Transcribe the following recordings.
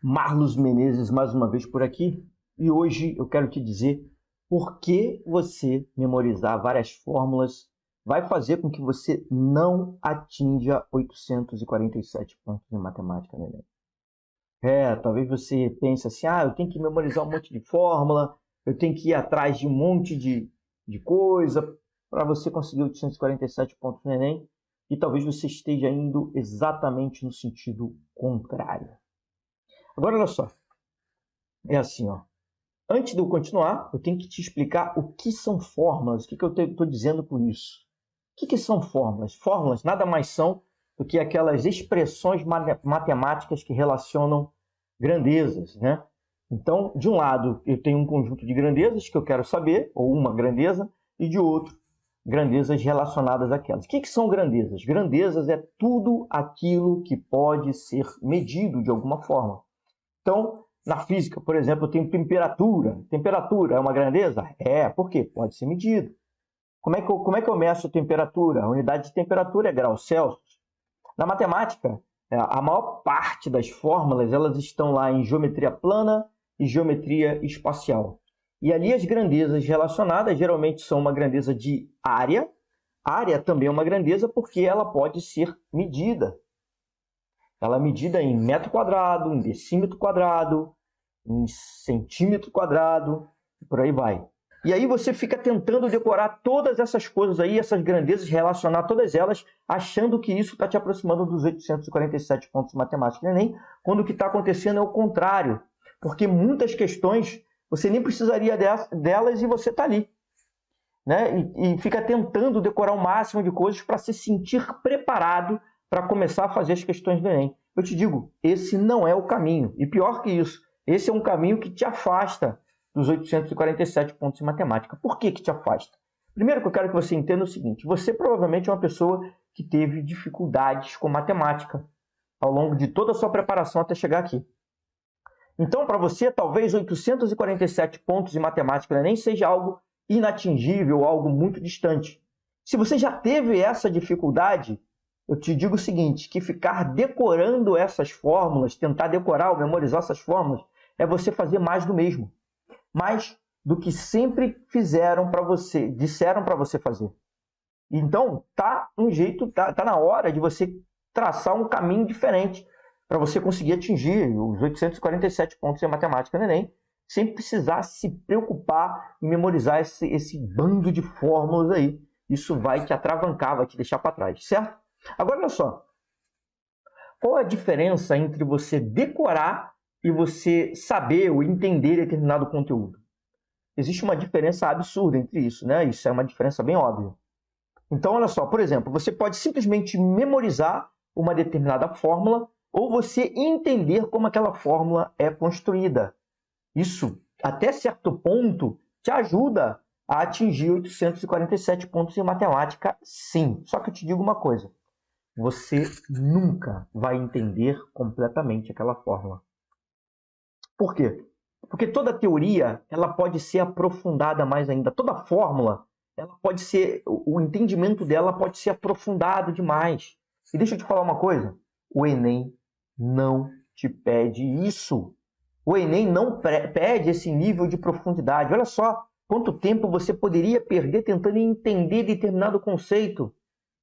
Marlos Menezes mais uma vez por aqui, e hoje eu quero te dizer por que você memorizar várias fórmulas vai fazer com que você não atinja 847 pontos em matemática no Enem. Talvez você pense assim, eu tenho que memorizar um monte de fórmula, eu tenho que ir atrás de um monte de coisa para você conseguir 847 pontos no Enem, e talvez você esteja indo exatamente no sentido contrário. Agora, olha só. É assim, ó. Antes de eu continuar, eu tenho que te explicar o que são fórmulas. O que eu estou dizendo com isso? O que são fórmulas? Fórmulas nada mais são do que aquelas expressões matemáticas que relacionam grandezas, né? Então, de um lado, eu tenho um conjunto de grandezas que eu quero saber, ou uma grandeza, e de outro, grandezas relacionadas àquelas. O que são grandezas? Grandezas é tudo aquilo que pode ser medido de alguma forma. Então, na física, por exemplo, eu tenho temperatura. Temperatura é uma grandeza? Por quê? Pode ser medido. Como é que eu meço a temperatura? A unidade de temperatura é graus Celsius. Na matemática, a maior parte das fórmulas elas estão lá em geometria plana e geometria espacial. E ali as grandezas relacionadas geralmente são uma grandeza de área. Área também é uma grandeza porque ela pode ser medida. Ela é medida em metro quadrado, em decímetro quadrado, em centímetro quadrado, e por aí vai. E aí você fica tentando decorar todas essas coisas aí, essas grandezas, relacionar todas elas, achando que isso está te aproximando dos 847 pontos de matemática no Enem, quando o que está acontecendo é o contrário. Porque muitas questões você nem precisaria delas e você está ali. Né? E fica tentando decorar o máximo de coisas para se sentir preparado para começar a fazer as questões do Enem. Eu te digo, esse não é o caminho. E pior que isso, esse é um caminho que te afasta dos 847 pontos em matemática. Por que te afasta? Primeiro que eu quero que você entenda o seguinte, você provavelmente é uma pessoa que teve dificuldades com matemática ao longo de toda a sua preparação até chegar aqui. Então, para você, talvez 847 pontos em matemática nem seja algo inatingível, algo muito distante. Se você já teve essa dificuldade, eu te digo o seguinte, que ficar decorando essas fórmulas, tentar decorar ou memorizar essas fórmulas, é você fazer mais do mesmo. Mais do que sempre disseram para você fazer. Então, tá na hora de você traçar um caminho diferente para você conseguir atingir os 847 pontos em matemática no Enem, sem precisar se preocupar em memorizar esse bando de fórmulas aí. Isso vai te atravancar, vai te deixar para trás, certo? Agora, olha só. Qual é a diferença entre você decorar e você saber ou entender determinado conteúdo? Existe uma diferença absurda entre isso, né? Isso é uma diferença bem óbvia. Então, olha só, por exemplo, você pode simplesmente memorizar uma determinada fórmula ou você entender como aquela fórmula é construída. Isso, até certo ponto, te ajuda a atingir 847 pontos em matemática, sim. Só que eu te digo uma coisa, você nunca vai entender completamente aquela fórmula. Por quê? Porque toda teoria ela pode ser aprofundada mais ainda. Toda fórmula, o entendimento dela pode ser aprofundado demais. E deixa eu te falar uma coisa, o Enem não te pede isso. O Enem não pede esse nível de profundidade. Olha só quanto tempo você poderia perder tentando entender determinado conceito.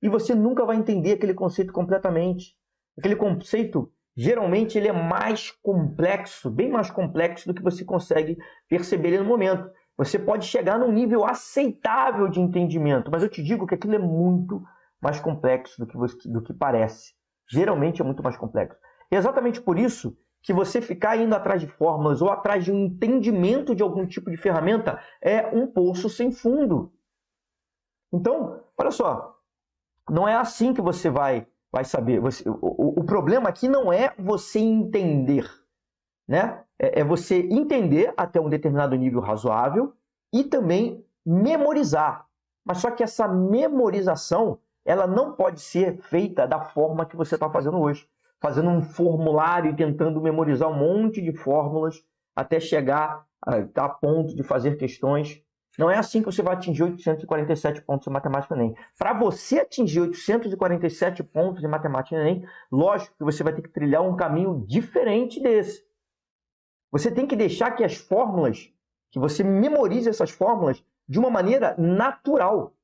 E você nunca vai entender aquele conceito completamente. Aquele conceito, geralmente, ele é mais complexo, bem mais complexo do que você consegue perceber no momento. Você pode chegar num nível aceitável de entendimento, mas eu te digo que aquilo é muito mais complexo do que parece. Geralmente é muito mais complexo. E é exatamente por isso que você ficar indo atrás de fórmulas ou atrás de um entendimento de algum tipo de ferramenta é um poço sem fundo. Então, olha só, não é assim que você vai saber. O problema aqui não é você entender, né? É você entender até um determinado nível razoável e também memorizar. Mas só que essa memorização, ela não pode ser feita da forma que você está fazendo hoje. Fazendo um formulário e tentando memorizar um monte de fórmulas até chegar a ponto de fazer questões. Não é assim que você vai atingir 847 pontos em matemática no Enem. Para você atingir 847 pontos em matemática no Enem, lógico que você vai ter que trilhar um caminho diferente desse. Você tem que deixar que as fórmulas, que você memorize essas fórmulas de uma maneira natural.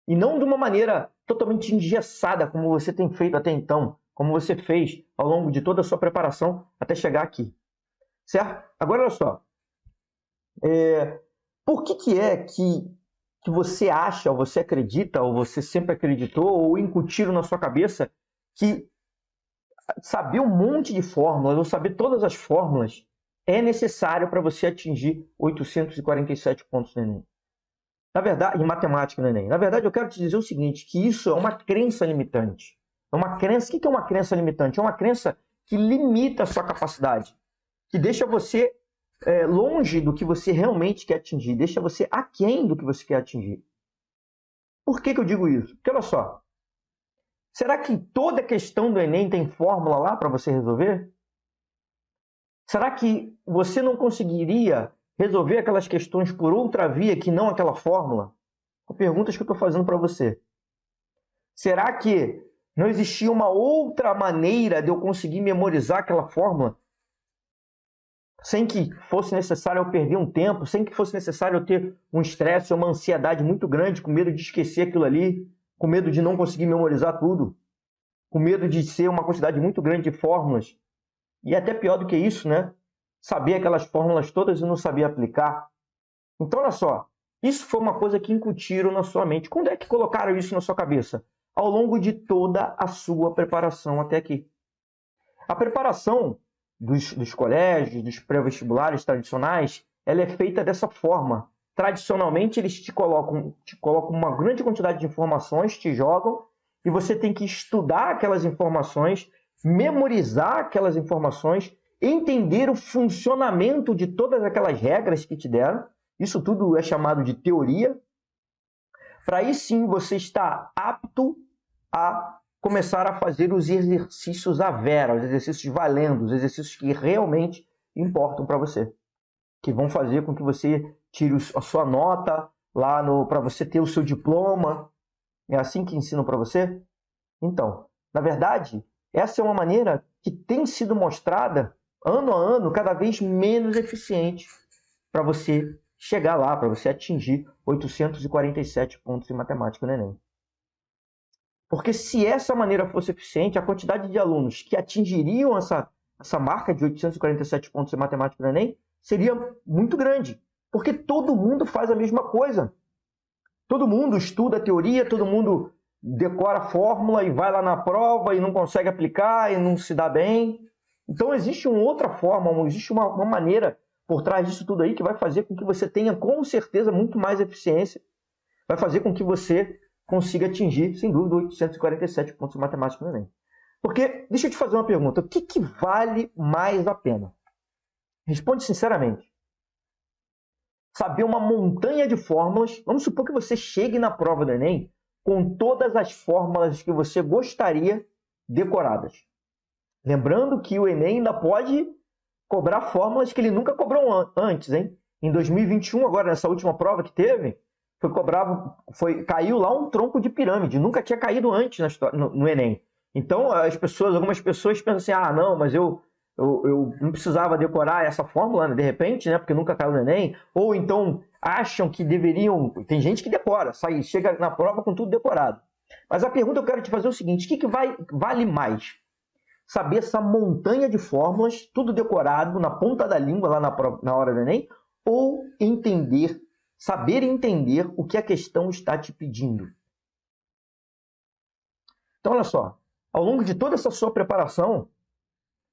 E não de uma maneira totalmente engessada, como você tem feito até então, como você fez ao longo de toda a sua preparação até chegar aqui. Certo? Agora, olha só. Por que é que você acha, ou você acredita, ou você sempre acreditou, ou incutiram na sua cabeça que saber um monte de fórmulas, ou saber todas as fórmulas, é necessário para você atingir 847 pontos no Enem? Na verdade, em matemática no Enem. Na verdade, eu quero te dizer o seguinte, que isso é uma crença limitante. É uma crença. O que é uma crença limitante? É uma crença que limita a sua capacidade, que deixa você longe do que você realmente quer atingir, deixa você aquém do que você quer atingir. Por que eu digo isso? Porque olha só, será que toda questão do Enem tem fórmula lá para você resolver? Será que você não conseguiria resolver aquelas questões por outra via que não aquela fórmula? São perguntas que eu estou fazendo para você. Será que não existia uma outra maneira de eu conseguir memorizar aquela fórmula sem que fosse necessário eu perder um tempo, sem que fosse necessário eu ter um estresse ou uma ansiedade muito grande, com medo de esquecer aquilo ali, com medo de não conseguir memorizar tudo, com medo de ser uma quantidade muito grande de fórmulas? E até pior do que isso, né? Saber aquelas fórmulas todas e não saber aplicar. Então, olha só, isso foi uma coisa que incutiram na sua mente. Quando é que colocaram isso na sua cabeça? Ao longo de toda a sua preparação até aqui. A preparação dos colégios, dos pré-vestibulares tradicionais, ela é feita dessa forma. Tradicionalmente, eles te colocam uma grande quantidade de informações, te jogam, e você tem que estudar aquelas informações, memorizar aquelas informações, entender o funcionamento de todas aquelas regras que te deram. Isso tudo é chamado de teoria. Para aí sim você estar apto a começar a fazer os exercícios à vera, os exercícios valendo, os exercícios que realmente importam para você, que vão fazer com que você tire a sua nota lá para você ter o seu diploma. É assim que ensinam para você? Então, na verdade, essa é uma maneira que tem sido mostrada ano a ano cada vez menos eficiente para você chegar lá, para você atingir 847 pontos em matemática no Enem. Porque se essa maneira fosse eficiente, a quantidade de alunos que atingiriam essa marca de 847 pontos em matemática no Enem seria muito grande. Porque todo mundo faz a mesma coisa. Todo mundo estuda a teoria, todo mundo decora a fórmula e vai lá na prova e não consegue aplicar e não se dá bem. Então existe uma outra forma, existe uma maneira por trás disso tudo aí que vai fazer com que você tenha com certeza muito mais eficiência. Vai fazer com que você consiga atingir, sem dúvida, 847 pontos em matemática no Enem. Porque, deixa eu te fazer uma pergunta, o que vale mais a pena? Responde sinceramente. Saber uma montanha de fórmulas, vamos supor que você chegue na prova do Enem com todas as fórmulas que você gostaria decoradas. Lembrando que o Enem ainda pode cobrar fórmulas que ele nunca cobrou antes, hein? Em 2021, agora nessa última prova que teve, caiu lá um tronco de pirâmide, nunca tinha caído antes no Enem. Então, algumas pessoas pensam assim, ah, não, mas eu não precisava decorar essa fórmula, né, de repente, né, porque nunca caiu no Enem, ou então acham que deveriam, tem gente que decora, chega na prova com tudo decorado. Mas a pergunta que eu quero te fazer é o seguinte, o que vale mais? Saber essa montanha de fórmulas, tudo decorado na ponta da língua, lá na hora do Enem, ou saber entender o que a questão está te pedindo? Então, olha só, ao longo de toda essa sua preparação,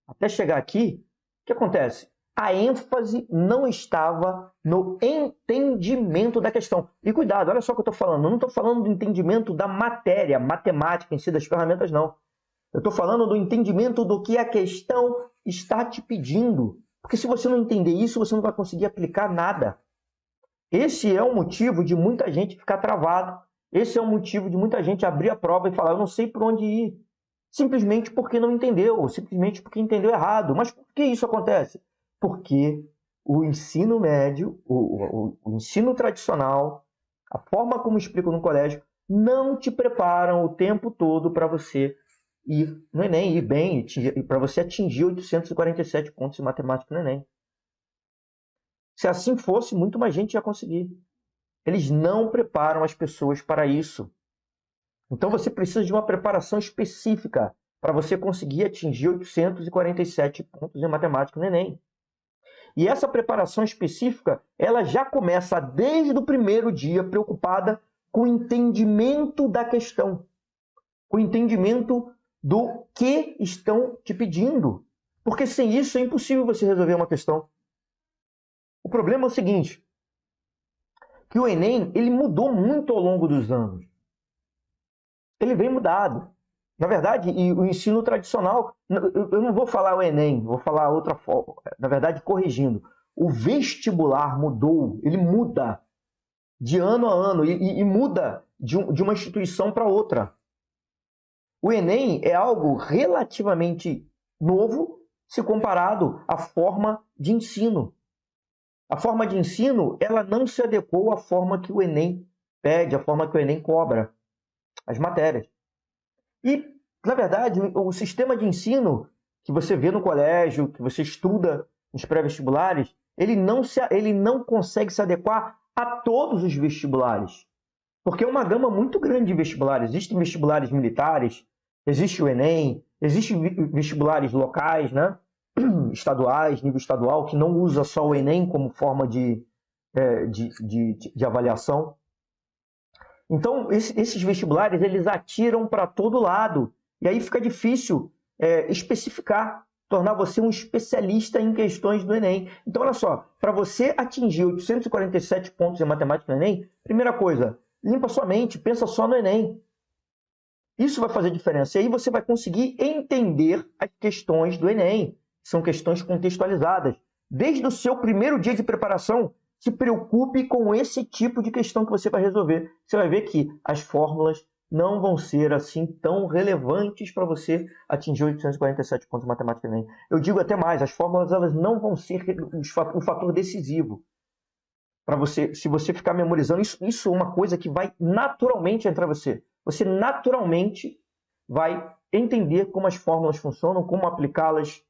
até chegar aqui, o que acontece? A ênfase não estava no entendimento da questão. E cuidado, olha só o que eu estou falando. Eu não estou falando do entendimento da matéria, matemática em si, das ferramentas, não. Eu estou falando do entendimento do que a questão está te pedindo. Porque se você não entender isso, você não vai conseguir aplicar nada. Esse é o motivo de muita gente ficar travado. Esse é o motivo de muita gente abrir a prova e falar, eu não sei por onde ir. Simplesmente porque não entendeu, ou simplesmente porque entendeu errado. Mas por que isso acontece? Porque o ensino médio, o ensino tradicional, a forma como explico no colégio, não te preparam o tempo todo para você ir no Enem, ir bem, para você atingir 847 pontos em matemática no Enem. Se assim fosse, muito mais gente ia conseguir. Eles não preparam as pessoas para isso. Então você precisa de uma preparação específica para você conseguir atingir 847 pontos em matemática no Enem. E essa preparação específica, ela já começa desde o primeiro dia preocupada com o entendimento da questão, com o entendimento do que estão te pedindo. Porque sem isso é impossível você resolver uma questão. O problema é o seguinte, que o Enem ele mudou muito ao longo dos anos. Ele vem mudado. Na verdade, e o ensino tradicional, eu não vou falar o Enem, vou falar outra forma. Na verdade, corrigindo. O vestibular mudou, ele muda de ano a ano e muda de uma instituição para outra. O Enem é algo relativamente novo se comparado à forma de ensino. A forma de ensino, ela não se adequou à forma que o Enem pede, à forma que o Enem cobra as matérias. E, na verdade, o sistema de ensino que você vê no colégio, que você estuda nos pré-vestibulares, ele não consegue se adequar a todos os vestibulares. Porque é uma gama muito grande de vestibulares. Existem vestibulares militares, existe o Enem, existem vestibulares locais, né? Estaduais, nível estadual, que não usa só o Enem como forma de avaliação. Então, esses vestibulares, eles atiram para todo lado. E aí fica difícil especificar, tornar você um especialista em questões do Enem. Então, olha só, para você atingir 847 pontos em matemática no Enem, primeira coisa, limpa sua mente, pensa só no Enem. Isso vai fazer diferença. E aí você vai conseguir entender as questões do Enem. São questões contextualizadas. Desde o seu primeiro dia de preparação, se preocupe com esse tipo de questão que você vai resolver. Você vai ver que as fórmulas não vão ser assim tão relevantes para você atingir 847 pontos em matemática no Enem. Eu digo até mais, as fórmulas elas não vão ser o fator decisivo para você. Se você ficar memorizando, isso é uma coisa que vai naturalmente entrar em você. Você naturalmente vai entender como as fórmulas funcionam, como aplicá-las.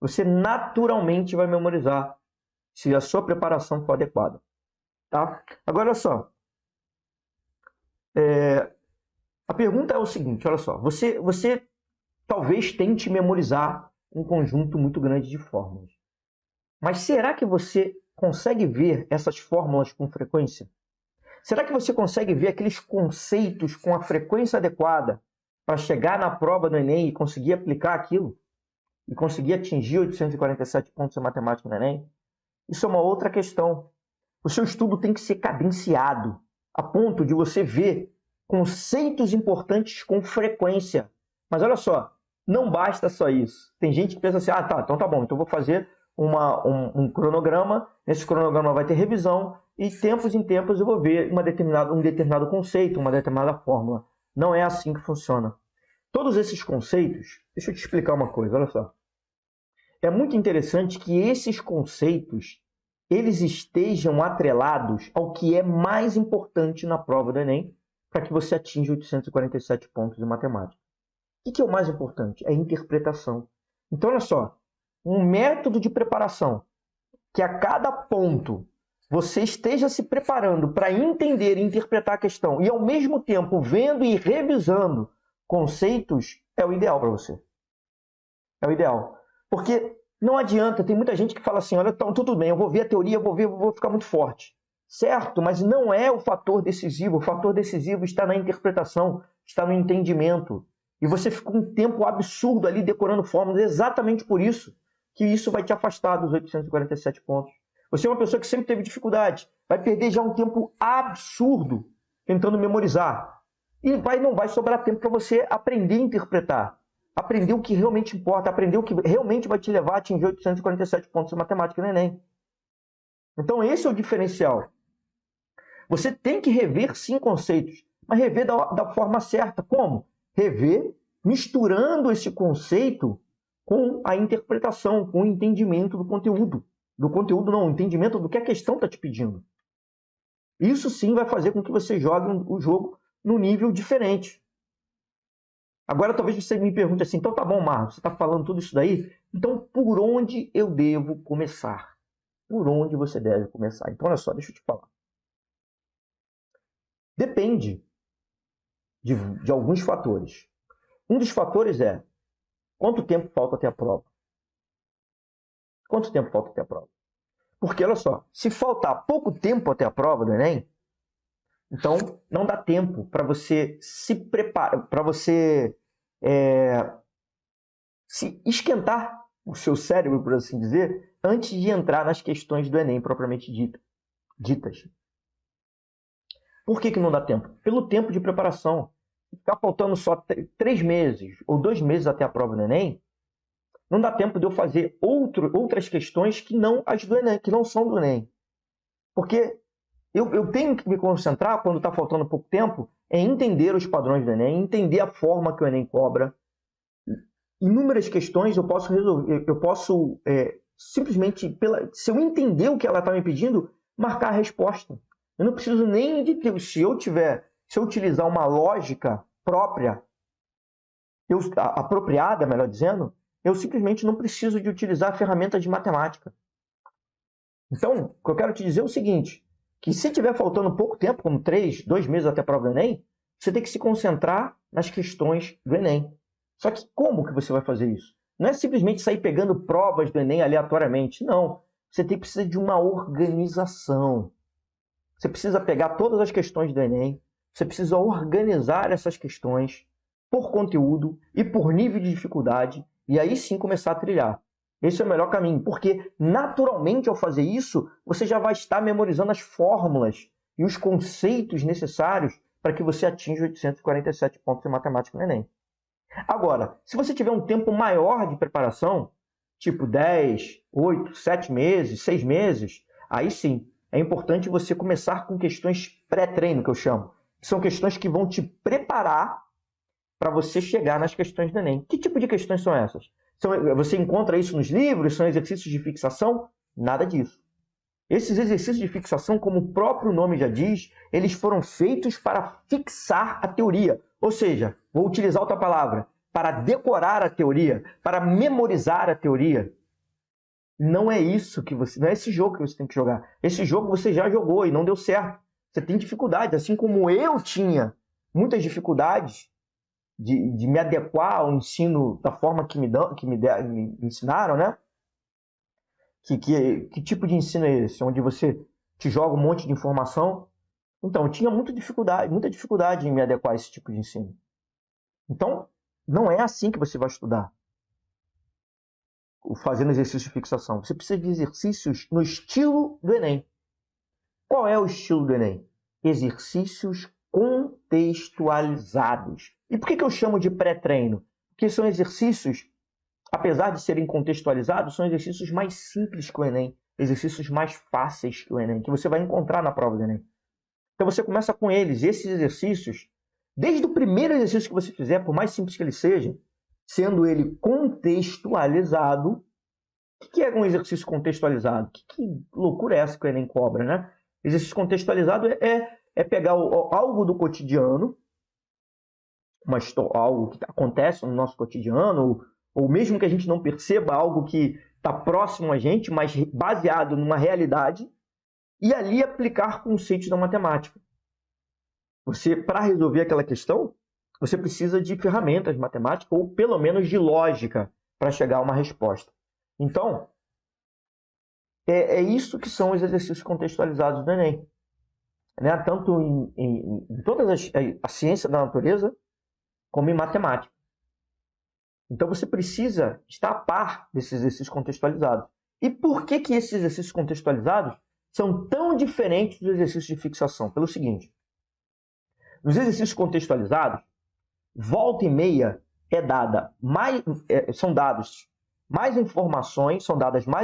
Você naturalmente vai memorizar se a sua preparação for adequada. Tá? Agora, olha só. A pergunta é o seguinte, olha só. Você talvez tente memorizar um conjunto muito grande de fórmulas. Mas será que você consegue ver essas fórmulas com frequência? Será que você consegue ver aqueles conceitos com a frequência adequada para chegar na prova do Enem e conseguir aplicar aquilo? E conseguir atingir 847 pontos em matemática no Enem? Isso é uma outra questão. O seu estudo tem que ser cadenciado, a ponto de você ver conceitos importantes com frequência. Mas olha só, não basta só isso. Tem gente que pensa assim, então tá bom, então eu vou fazer um cronograma, nesse cronograma vai ter revisão, e tempos em tempos eu vou ver um determinado conceito, uma determinada fórmula. Não é assim que funciona. Todos esses conceitos, deixa eu te explicar uma coisa, olha só. É muito interessante que esses conceitos, eles estejam atrelados ao que é mais importante na prova do Enem, para que você atinja 847 pontos em matemática. O que é o mais importante? É a interpretação. Então, olha só, um método de preparação que a cada ponto você esteja se preparando para entender e interpretar a questão e, ao mesmo tempo, vendo e revisando conceitos, é o ideal para você. É o ideal. Porque não adianta, tem muita gente que fala assim, olha, então tudo bem, eu vou ver a teoria, eu vou ficar muito forte. Certo, mas não é o fator decisivo. O fator decisivo está na interpretação, está no entendimento. E você fica um tempo absurdo ali decorando fórmulas, exatamente por isso que isso vai te afastar dos 847 pontos. Você é uma pessoa que sempre teve dificuldade, vai perder já um tempo absurdo tentando memorizar. E não vai sobrar tempo para você aprender a interpretar. Aprender o que realmente importa, aprender o que realmente vai te levar a atingir 847 pontos em matemática no Enem. Então esse é o diferencial. Você tem que rever, sim, conceitos, mas rever da forma certa. Como? Rever misturando esse conceito com a interpretação, com o entendimento do conteúdo. Do conteúdo não, o entendimento do que a questão está te pedindo. Isso sim vai fazer com que você jogue o jogo num nível diferente. Agora talvez você me pergunte assim, então tá bom, Marcos, você está falando tudo isso daí, então por onde eu devo começar? Por onde você deve começar? Então olha só, deixa eu te falar. Depende de alguns fatores. Um dos fatores é quanto tempo falta até a prova. Quanto tempo falta até a prova? Porque olha só, se faltar pouco tempo até a prova do Enem, então não dá tempo para você se preparar, para você se esquentar o seu cérebro, por assim dizer, antes de entrar nas questões do Enem propriamente ditas. Por que não dá tempo? Pelo tempo de preparação. Ficar faltando só 3 meses ou 2 meses até a prova do Enem, não dá tempo de eu fazer outras questões que não as do Enem, que não são do Enem. Porque eu tenho que me concentrar, quando está faltando pouco tempo, em entender os padrões do Enem, entender a forma que o Enem cobra. Inúmeras questões eu posso resolver, eu posso simplesmente, se eu entender o que ela está me pedindo, marcar a resposta. Eu não preciso nem de ter, se eu utilizar uma lógica própria, apropriada, melhor dizendo, eu simplesmente não preciso de utilizar ferramentas de matemática. Então, o que eu quero te dizer é o seguinte, que se tiver faltando pouco tempo, como 2 meses até a prova do Enem, você tem que se concentrar nas questões do Enem. Só que como que você vai fazer isso? Não é simplesmente sair pegando provas do Enem aleatoriamente, não. Você precisa de uma organização. Você precisa pegar todas as questões do Enem, você precisa organizar essas questões por conteúdo e por nível de dificuldade, e aí sim começar a trilhar. Esse é o melhor caminho, porque naturalmente ao fazer isso, você já vai estar memorizando as fórmulas e os conceitos necessários para que você atinja 847 pontos em matemática no Enem. Agora, se você tiver um tempo maior de preparação, tipo 10, 8, 7 meses, 6 meses, aí sim, é importante você começar com questões pré-treino, que eu chamo. São questões que vão te preparar para você chegar nas questões do Enem. Que tipo de questões são essas? Você encontra isso nos livros? São exercícios de fixação? Nada disso. Esses exercícios de fixação, como o próprio nome já diz, eles foram feitos para fixar a teoria. Ou seja, vou utilizar outra palavra, para decorar a teoria, para memorizar a teoria. Não é esse jogo que você tem que jogar. Esse jogo você já jogou e não deu certo. Você tem dificuldades, assim como eu tinha muitas dificuldades de me adequar ao ensino da forma que me ensinaram, né? Que tipo de ensino é esse? Onde você te joga um monte de informação. Então, eu tinha muita dificuldade em me adequar a esse tipo de ensino. Então, não é assim que você vai estudar, fazendo exercício de fixação. Você precisa de exercícios no estilo do Enem. Qual é o estilo do Enem? Exercícios contextualizados. E por que eu chamo de pré-treino? Porque são exercícios, apesar de serem contextualizados, são exercícios mais simples que o Enem, exercícios mais fáceis que o Enem, que você vai encontrar na prova do Enem. Então você começa com eles, esses exercícios, desde o primeiro exercício que você fizer, por mais simples que ele seja, sendo ele contextualizado. O que é um exercício contextualizado? Que loucura é essa que o Enem cobra, né? Exercício contextualizado é pegar algo do cotidiano, algo que acontece no nosso cotidiano, ou mesmo que a gente não perceba, algo que está próximo a gente, mas baseado numa realidade, e ali aplicar conceitos da matemática. Você, para resolver aquela questão, você precisa de ferramentas matemáticas, ou pelo menos de lógica, para chegar a uma resposta. Então, é isso que são os exercícios contextualizados do Enem. Né? Tanto em todas a ciência da natureza, como em matemática. Então você precisa estar a par desses exercícios contextualizados. E por que esses exercícios contextualizados são tão diferentes dos exercícios de fixação? Pelo seguinte, nos exercícios contextualizados, volta e meia são dadas mais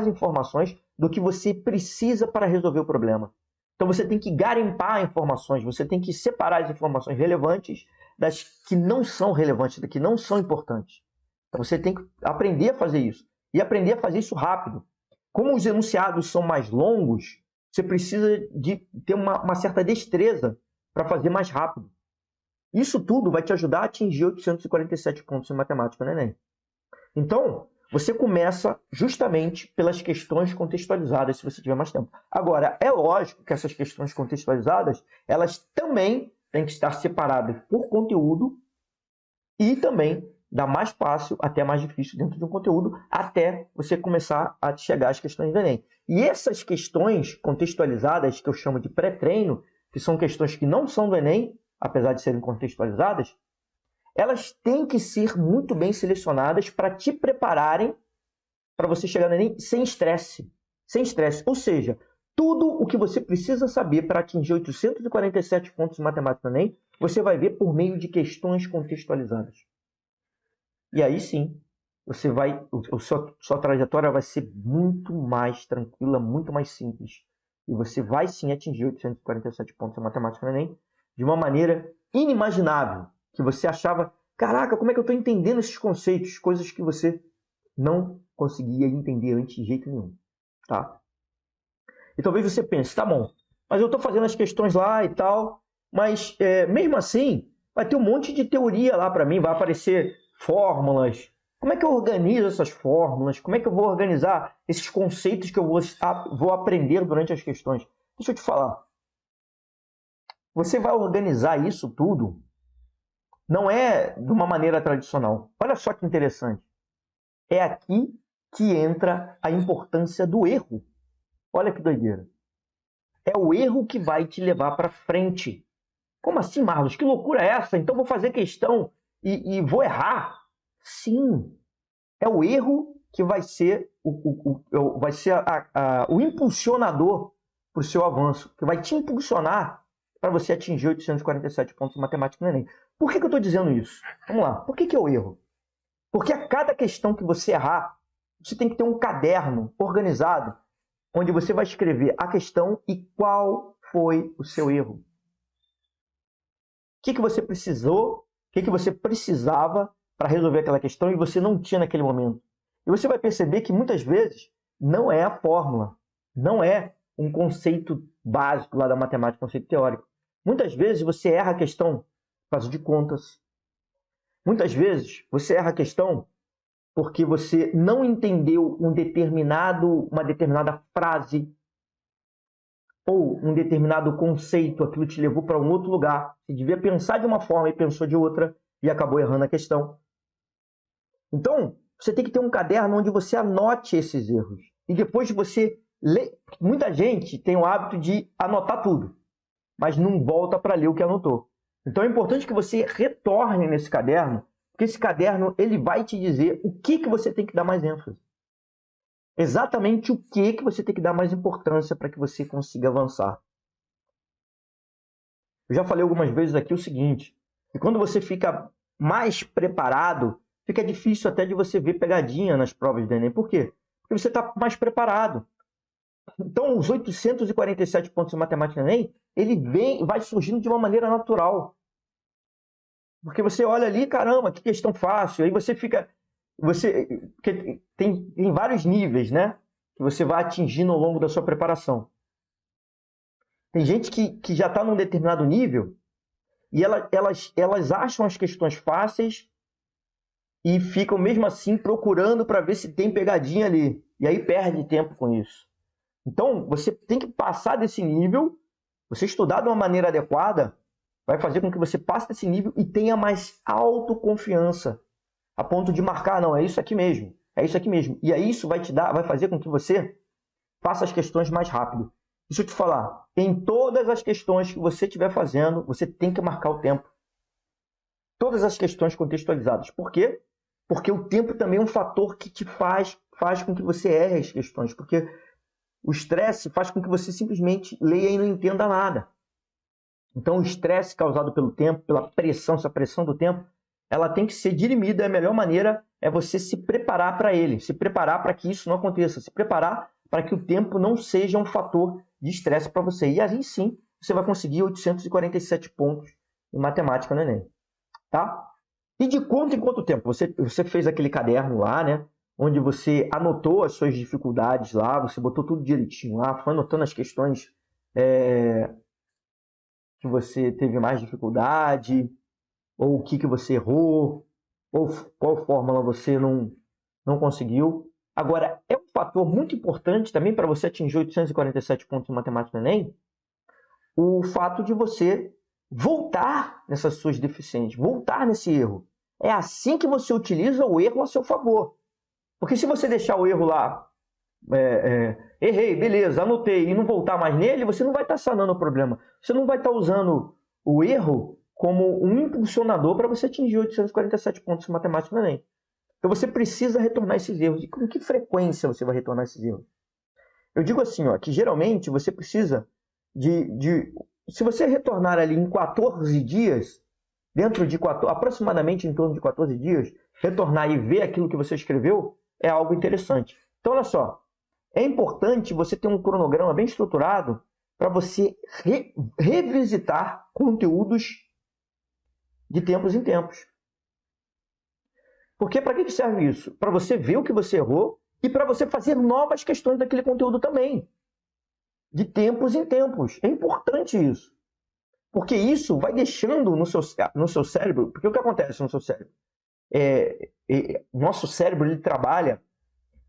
informações do que você precisa para resolver o problema. Então você tem que garimpar informações, você tem que separar as informações relevantes das que não são relevantes, das que não são importantes. Então você tem que aprender a fazer isso. E aprender a fazer isso rápido. Como os enunciados são mais longos, você precisa de ter uma certa destreza para fazer mais rápido. Isso tudo vai te ajudar a atingir 847 pontos em matemática no Enem. Então, você começa justamente pelas questões contextualizadas, se você tiver mais tempo. Agora, é lógico que essas questões contextualizadas, elas também têm que estar separadas por conteúdo e também da mais fácil até mais difícil dentro de um conteúdo, até você começar a chegar às questões do Enem. E essas questões contextualizadas, que eu chamo de pré-treino, que são questões que não são do Enem, apesar de serem contextualizadas, elas têm que ser muito bem selecionadas para te prepararem para você chegar no Enem sem estresse. Sem estresse. Ou seja, tudo o que você precisa saber para atingir 847 pontos em matemática no Enem, você vai ver por meio de questões contextualizadas. E aí sim, você vai, sua trajetória vai ser muito mais tranquila, muito mais simples. E você vai sim atingir 847 pontos em matemática no Enem de uma maneira inimaginável. Que você achava, caraca, como é que eu estou entendendo esses conceitos? Coisas que você não conseguia entender antes de jeito nenhum. Tá? E talvez você pense, tá bom, mas eu estou fazendo as questões lá e tal, mas mesmo assim, vai ter um monte de teoria lá para mim, vai aparecer fórmulas. Como é que eu organizo essas fórmulas? Como é que eu vou organizar esses conceitos que eu vou aprender durante as questões? Deixa eu te falar. Você vai organizar isso tudo, não é de uma maneira tradicional. Olha só que interessante. É aqui que entra a importância do erro. Olha que doideira. É o erro que vai te levar para frente. Como assim, Marlos? Que loucura é essa? Então vou fazer questão e vou errar? Sim. É o erro que vai ser o impulsionador para o seu avanço, que vai te impulsionar para você atingir 847 pontos em matemática no Enem. Por que eu estou dizendo isso? Vamos lá. Por que é o erro? Porque a cada questão que você errar, você tem que ter um caderno organizado, onde você vai escrever a questão e qual foi o seu erro. O que você precisou, o que você precisava para resolver aquela questão e você não tinha naquele momento. E você vai perceber que muitas vezes não é a fórmula, não é um conceito básico lá da matemática, conceito teórico. Muitas vezes você erra a questão por causa de contas. Muitas vezes você erra a questão porque você não entendeu uma determinada frase ou um determinado conceito, aquilo te levou para um outro lugar. Você devia pensar de uma forma e pensou de outra e acabou errando a questão. Então, você tem que ter um caderno onde você anote esses erros. E depois você lê. Muita gente tem o hábito de anotar tudo, mas não volta para ler o que anotou. Então é importante que você retorne nesse caderno, porque esse caderno ele vai te dizer o que você tem que dar mais ênfase. Exatamente o que você tem que dar mais importância para que você consiga avançar. Eu já falei algumas vezes aqui o seguinte, que quando você fica mais preparado, fica difícil até de você ver pegadinha nas provas do Enem. Por quê? Porque você está mais preparado. Então, os 847 pontos em matemática no Enem, ele vai surgindo de uma maneira natural. Porque você olha ali, caramba, que questão fácil. Aí você fica... Tem vários níveis, né? Que você vai atingindo ao longo da sua preparação. Tem gente que já está num determinado nível e elas acham as questões fáceis e ficam mesmo assim procurando para ver se tem pegadinha ali. E aí perde tempo com isso. Então, você tem que passar desse nível, você estudar de uma maneira adequada, vai fazer com que você passe desse nível e tenha mais autoconfiança, a ponto de marcar, não, é isso aqui mesmo, é isso aqui mesmo. E aí isso vai fazer com que você faça as questões mais rápido. Deixa eu te falar, em todas as questões que você estiver fazendo, você tem que marcar o tempo. Todas as questões contextualizadas. Por quê? Porque o tempo também é um fator que te faz com que você erre as questões. Porque o estresse faz com que você simplesmente leia e não entenda nada. Então, o estresse causado pelo tempo, pela pressão, essa pressão do tempo, ela tem que ser dirimida. A melhor maneira é você se preparar para ele, se preparar para que isso não aconteça, se preparar para que o tempo não seja um fator de estresse para você. E aí sim, você vai conseguir 847 pontos em matemática no Enem. Tá? E de quanto em quanto tempo? Você fez aquele caderno lá, né? Onde você anotou as suas dificuldades lá, você botou tudo direitinho lá, foi anotando as questões que você teve mais dificuldade. ou o que você errou, ou qual fórmula você não conseguiu. Agora, é um fator muito importante também para você atingir 847 pontos em matemática no Enem, o fato de você voltar nessas suas deficiências, voltar nesse erro. É assim que você utiliza o erro a seu favor. Porque se você deixar o erro lá, errei, beleza, anotei, e não voltar mais nele, você não vai estar sanando o problema. Você não vai estar usando o erro como um impulsionador para você atingir 847 pontos em matemática no Enem. Então você precisa retornar esses erros. E com que frequência você vai retornar esses erros? Eu digo assim, que geralmente você precisa se você retornar ali em 14 dias, aproximadamente em torno de 14 dias, retornar e ver aquilo que você escreveu, é algo interessante. Então, olha só, é importante você ter um cronograma bem estruturado para você revisitar conteúdos de tempos em tempos. Porque para que serve isso? Para você ver o que você errou e para você fazer novas questões daquele conteúdo também. De tempos em tempos. É importante isso. Porque isso vai deixando no seu cérebro... Porque o que acontece no seu cérebro? Nosso cérebro ele trabalha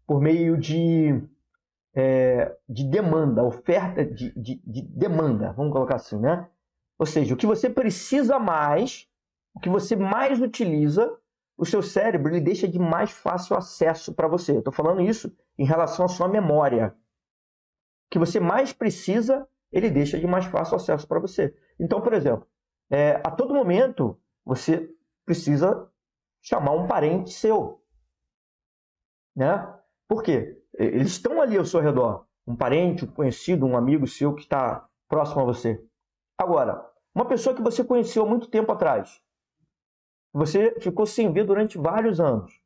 por meio de demanda, oferta de demanda, vamos colocar assim, né? Ou seja, o que você precisa mais, o que você mais utiliza, o seu cérebro ele deixa de mais fácil acesso para você. Eu estou falando isso em relação à sua memória. O que você mais precisa, ele deixa de mais fácil acesso para você. Então, por exemplo, a todo momento você precisa chamar um parente seu, né? Por quê? Eles estão ali ao seu redor. Um parente, um conhecido, um amigo seu que está próximo a você. Agora, uma pessoa que você conheceu há muito tempo atrás, você ficou sem ver durante vários anos.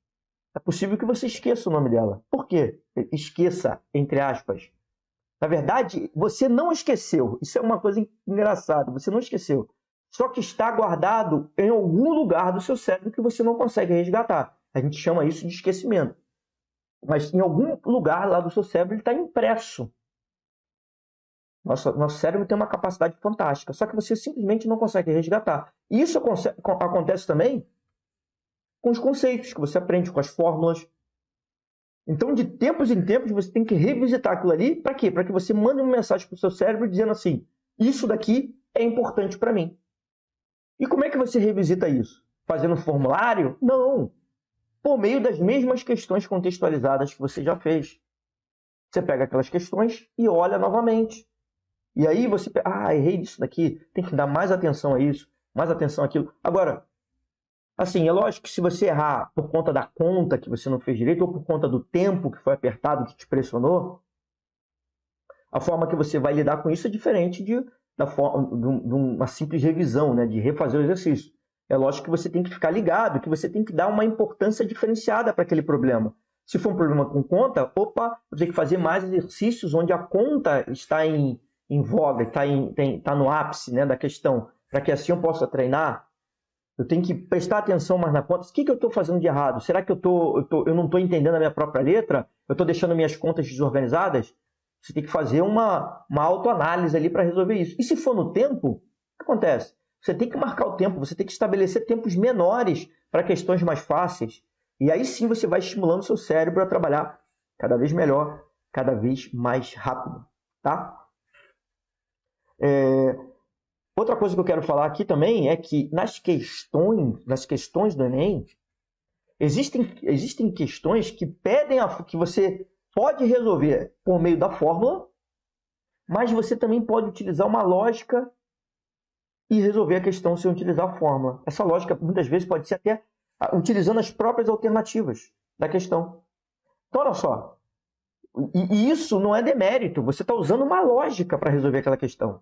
É possível que você esqueça o nome dela. Por quê? Esqueça, entre aspas. Na verdade, você não esqueceu. Isso é uma coisa engraçada. Você não esqueceu. Só que está guardado em algum lugar do seu cérebro que você não consegue resgatar. A gente chama isso de esquecimento. Mas em algum lugar lá do seu cérebro ele está impresso. Nosso cérebro tem uma capacidade fantástica. Só que você simplesmente não consegue resgatar. E isso acontece também com os conceitos que você aprende, com as fórmulas. Então, de tempos em tempos, você tem que revisitar aquilo ali. Para quê? Para que você mande uma mensagem para o seu cérebro dizendo assim, isso daqui é importante para mim. E como é que você revisita isso? Fazendo um formulário? Não. Por meio das mesmas questões contextualizadas que você já fez. Você pega aquelas questões e olha novamente. E aí você... errei nisso daqui. Tem que dar mais atenção a isso, mais atenção àquilo. Agora, assim, é lógico que se você errar por conta da conta que você não fez direito ou por conta do tempo que foi apertado, que te pressionou, a forma que você vai lidar com isso é diferente de uma simples revisão, né? De refazer o exercício. É lógico que você tem que ficar ligado, que você tem que dar uma importância diferenciada para aquele problema. Se for um problema com conta, eu tenho que fazer mais exercícios onde a conta está em voga, está no ápice, né, da questão, para que assim eu possa treinar. Eu tenho que prestar atenção mais na conta. O que eu estou fazendo de errado? Será que eu não estou entendendo a minha própria letra? Eu estou deixando minhas contas desorganizadas? Você tem que fazer uma autoanálise ali para resolver isso. E se for no tempo, o que acontece? Você tem que marcar o tempo, você tem que estabelecer tempos menores para questões mais fáceis. E aí sim você vai estimulando o seu cérebro a trabalhar cada vez melhor, cada vez mais rápido. Tá? Outra coisa que eu quero falar aqui também é que nas questões do Enem, existem questões que pedem que você pode resolver por meio da fórmula, mas você também pode utilizar uma lógica e resolver a questão sem utilizar a fórmula. Essa lógica, muitas vezes, pode ser até utilizando as próprias alternativas da questão. Então, olha só. E isso não é demérito. Você está usando uma lógica para resolver aquela questão.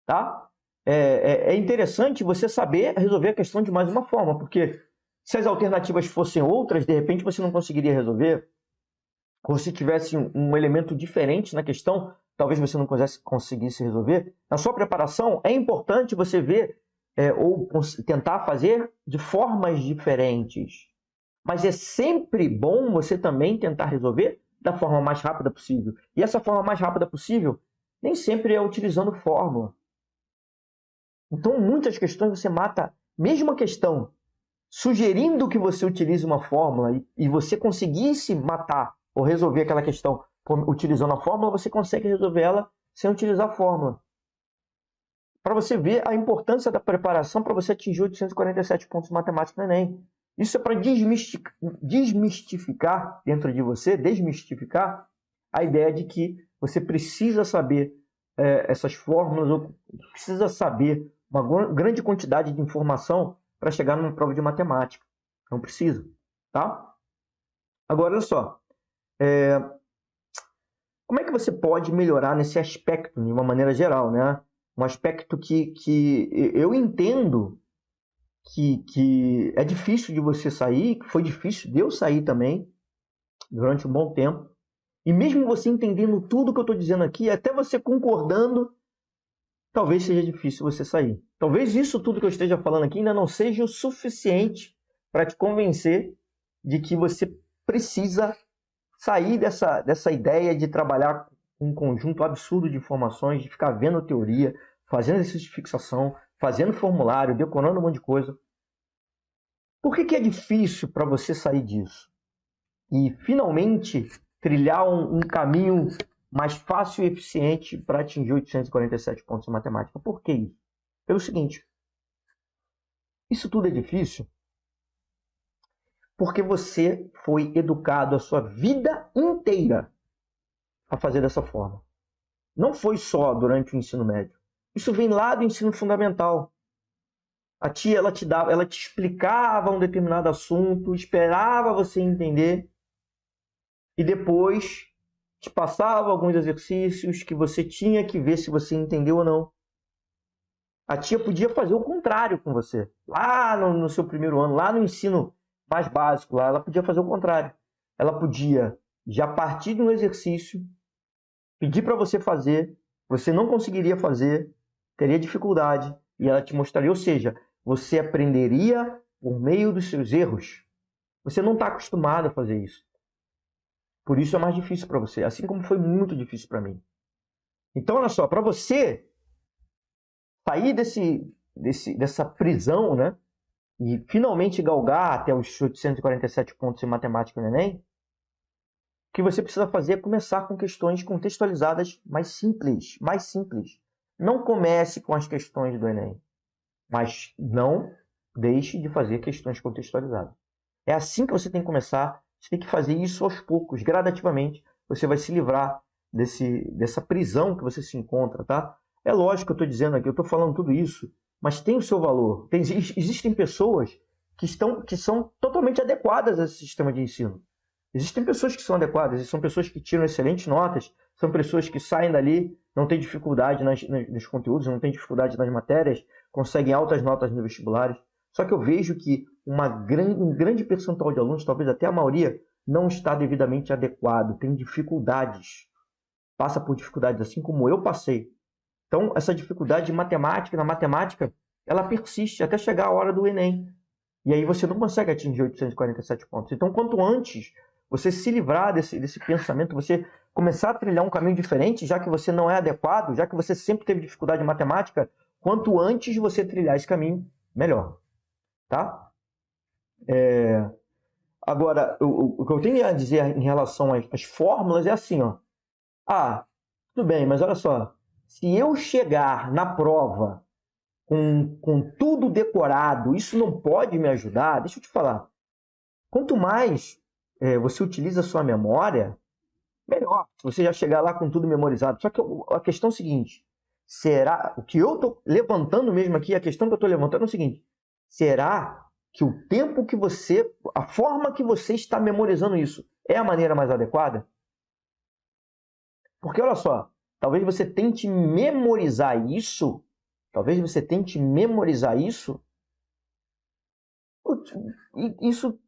Tá? É interessante você saber resolver a questão de mais uma forma, porque se as alternativas fossem outras, de repente você não conseguiria resolver. Ou se tivesse um elemento diferente na questão, talvez você não conseguisse resolver. Na sua preparação, é importante você ver ou tentar fazer de formas diferentes. Mas é sempre bom você também tentar resolver da forma mais rápida possível. E essa forma mais rápida possível nem sempre é utilizando fórmula. Então, muitas questões você mata mesmo a questão sugerindo que você utilize uma fórmula e você conseguisse matar ou resolver aquela questão utilizando a fórmula, você consegue resolver ela sem utilizar a fórmula. Para você ver a importância da preparação para você atingir 847 pontos de matemática no Enem. Isso é para desmistificar dentro de você, desmistificar a ideia de que você precisa saber essas fórmulas, ou precisa saber uma grande quantidade de informação para chegar numa prova de matemática. Não precisa, tá? Agora, olha só. Como é que você pode melhorar nesse aspecto, de uma maneira geral, né? Um aspecto que eu entendo que é difícil de você sair, que foi difícil de eu sair também, durante um bom tempo. E mesmo você entendendo tudo que eu estou dizendo aqui, até você concordando, talvez seja difícil você sair. Talvez isso tudo que eu esteja falando aqui ainda não seja o suficiente para te convencer de que você precisa sair dessa ideia de trabalhar com um conjunto absurdo de informações, de ficar vendo teoria, fazendo exercício de fixação, fazendo formulário, decorando um monte de coisa. Por que é difícil para você sair disso? E finalmente trilhar um caminho mais fácil e eficiente para atingir 847 pontos em matemática. Por que isso? Pelo seguinte, isso tudo é difícil porque você foi educado a sua vida inteira a fazer dessa forma. Não foi só durante o ensino médio. Isso vem lá do ensino fundamental. A tia, ela te explicava um determinado assunto, esperava você entender e depois te passava alguns exercícios que você tinha que ver se você entendeu ou não. A tia podia fazer o contrário com você. Lá no seu primeiro ano, lá no ensino mais básico, lá, ela podia fazer o contrário. Ela podia, já partir de um exercício, pedir para você fazer, você não conseguiria fazer, teria dificuldade, e ela te mostraria, ou seja, você aprenderia por meio dos seus erros. Você não está acostumado a fazer isso. Por isso é mais difícil para você, assim como foi muito difícil para mim. Então, olha só, para você sair dessa prisão, né, e finalmente galgar até os 847 pontos em matemática no Enem, o que você precisa fazer é começar com questões contextualizadas mais simples. Não comece com as questões do Enem, mas não deixe de fazer questões contextualizadas. É assim que você tem que começar. Você tem que fazer isso aos poucos, gradativamente. Você vai se livrar dessa prisão que você se encontra, tá? É lógico que eu estou dizendo aqui, eu estou falando tudo isso, mas tem o seu valor. Existem pessoas que são totalmente adequadas a esse sistema de ensino. Existem pessoas que são adequadas, são pessoas que tiram excelentes notas, são pessoas que saem dali, não têm dificuldade nos conteúdos, não têm dificuldade nas matérias, conseguem altas notas no vestibulares. Só que eu vejo que um grande percentual de alunos, talvez até a maioria, não está devidamente adequado, tem dificuldades, passa por dificuldades, assim como eu passei. Então, essa dificuldade na matemática, ela persiste até chegar a hora do Enem. E aí você não consegue atingir 847 pontos. Então, quanto antes você se livrar desse pensamento, você começar a trilhar um caminho diferente, já que você não é adequado, já que você sempre teve dificuldade em matemática, quanto antes você trilhar esse caminho, melhor. Tá? Agora, o que eu tenho a dizer em relação às fórmulas é assim, ó. Tudo bem, mas olha só. Se eu chegar na prova com tudo decorado, isso não pode me ajudar? Deixa eu te falar. Quanto mais você utiliza a sua memória, melhor. Se você já chegar lá com tudo memorizado. Só que a questão é o seguinte. O que eu estou levantando mesmo aqui, a questão que eu estou levantando é o seguinte. Será que o tempo que a forma que você está memorizando isso é a maneira mais adequada? Porque olha só, talvez você tente memorizar isso, isso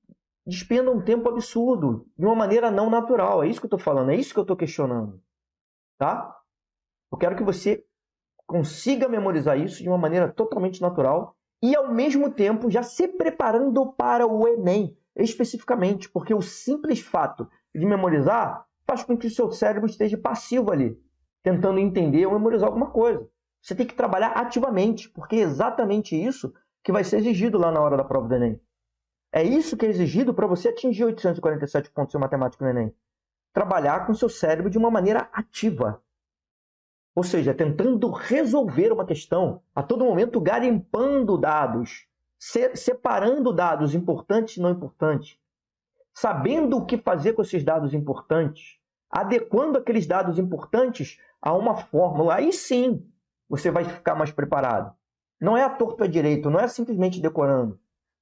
despenda um tempo absurdo, de uma maneira não natural. É isso que eu estou falando, é isso que eu estou questionando. Tá? Eu quero que você consiga memorizar isso de uma maneira totalmente natural e, ao mesmo tempo, já se preparando para o Enem, especificamente, porque o simples fato de memorizar faz com que o seu cérebro esteja passivo ali, tentando entender ou memorizar alguma coisa. Você tem que trabalhar ativamente, porque é exatamente isso que vai ser exigido lá na hora da prova do Enem. É isso que é exigido para você atingir 847 pontos em matemática no Enem. Trabalhar com seu cérebro de uma maneira ativa. Ou seja, tentando resolver uma questão, a todo momento garimpando dados, separando dados importantes e não importantes, sabendo o que fazer com esses dados importantes, adequando aqueles dados importantes a uma fórmula. Aí sim você vai ficar mais preparado. Não é à torto à direito, não é simplesmente decorando,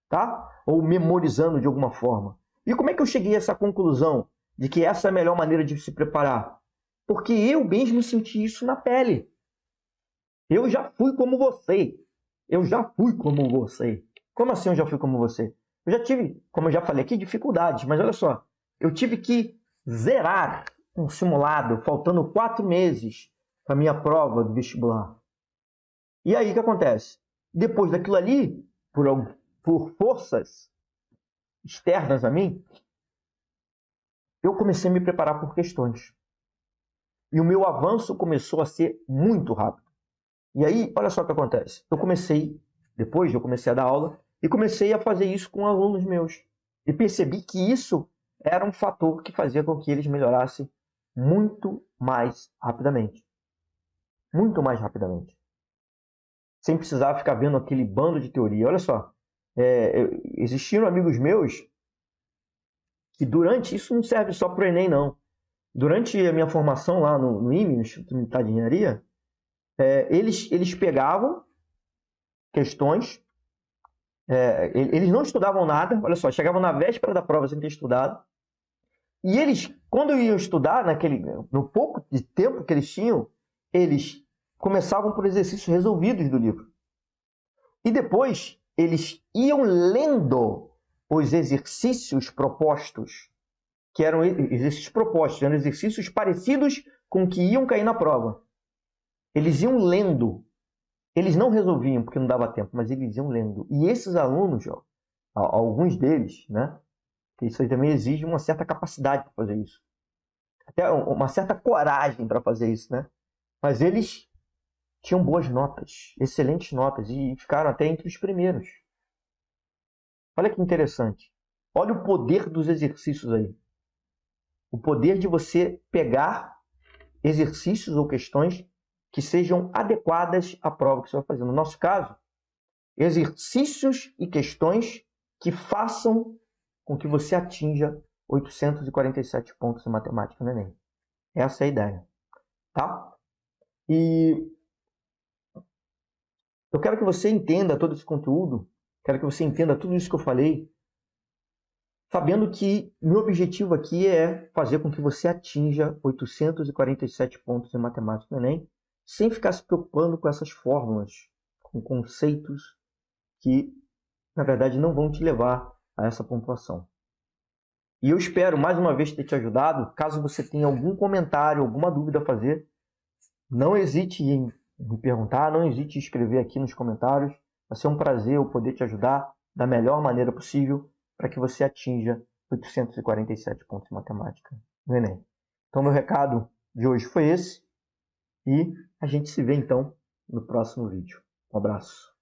tá? Ou memorizando de alguma forma. E como é que eu cheguei a essa conclusão de que essa é a melhor maneira de se preparar? Porque eu mesmo senti isso na pele. Eu já fui como você. Eu já fui como você. Como assim eu já fui como você? Eu já tive, como eu já falei aqui, dificuldades. Mas olha só, eu tive que zerar um simulado, faltando 4 meses para a minha prova do vestibular. E aí o que acontece? Depois daquilo ali, por forças externas a mim, eu comecei a me preparar por questões. E o meu avanço começou a ser muito rápido. E aí, olha só o que acontece. Depois eu comecei a dar aula, e comecei a fazer isso com alunos meus. E percebi que isso era um fator que fazia com que eles melhorassem muito mais rapidamente. Muito mais rapidamente. Sem precisar ficar vendo aquele bando de teoria. Olha só, existiram amigos meus que isso não serve só para o Enem, não. Durante a minha formação lá no IME, no Instituto Militar de Engenharia, eles pegavam questões, eles não estudavam nada, olha só, chegavam na véspera da prova sem ter estudado, e eles, quando iam estudar, no pouco de tempo que eles tinham, eles começavam por exercícios resolvidos do livro. E depois, eles iam lendo os exercícios propostos, que eram exercícios propostos, eram exercícios parecidos com o que iam cair na prova. Eles iam lendo. Eles não resolviam porque não dava tempo, mas eles iam lendo. E esses alunos, alguns deles, né, que isso aí também exige uma certa capacidade para fazer isso. Até uma certa coragem para fazer isso, né? Mas eles tinham boas notas, excelentes notas, e ficaram até entre os primeiros. Olha que interessante. Olha o poder dos exercícios aí. O poder de você pegar exercícios ou questões que sejam adequadas à prova que você vai fazer. No nosso caso, exercícios e questões que façam com que você atinja 847 pontos em matemática no Enem. Essa é a ideia, tá? E eu quero que você entenda todo esse conteúdo, quero que você entenda tudo isso que eu falei, sabendo que meu objetivo aqui é fazer com que você atinja 847 pontos em matemática no Enem, sem ficar se preocupando com essas fórmulas, com conceitos que, na verdade, não vão te levar a essa pontuação. E eu espero, mais uma vez, ter te ajudado. Caso você tenha algum comentário, alguma dúvida a fazer, não hesite em me perguntar, não hesite em escrever aqui nos comentários. Vai ser um prazer eu poder te ajudar da melhor maneira possível para que você atinja 847 pontos em matemática no Enem. Então, meu recado de hoje foi esse. E a gente se vê, então, no próximo vídeo. Um abraço.